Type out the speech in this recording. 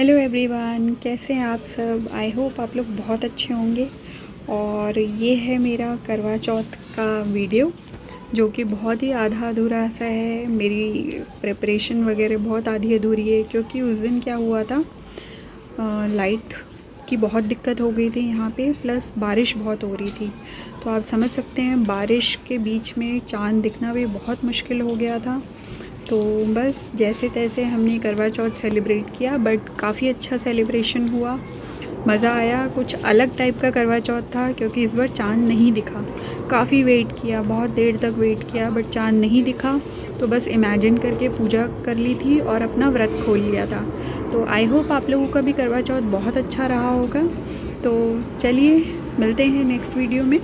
Hello everyone, कैसे हैं आप सब। आई होप आप लोग बहुत अच्छे होंगे। और ये है मेरा करवा चौथ का वीडियो जो कि बहुत ही आधा अधूरा सा है। मेरी प्रिपरेशन वगैरह बहुत आधी अधूरी है क्योंकि उस दिन क्या हुआ था, लाइट की बहुत दिक्कत हो गई थी यहाँ पे, प्लस बारिश बहुत हो रही थी। तो आप समझ सकते हैं बारिश के बीच में चाँद दिखना भी बहुत मुश्किल हो गया था। तो बस जैसे तैसे हमने करवा चौथ सेलिब्रेट किया, बट काफ़ी अच्छा सेलिब्रेशन हुआ, मज़ा आया। कुछ अलग टाइप का करवा चौथ था क्योंकि इस बार चाँद नहीं दिखा। काफ़ी वेट किया, बहुत देर तक वेट किया, बट चाँद नहीं दिखा। तो बस इमेजिन करके पूजा कर ली थी और अपना व्रत खोल लिया था। तो आई होप आप लोगों का भी करवा चौथ बहुत अच्छा रहा होगा। तो चलिए मिलते हैं नेक्स्ट वीडियो में।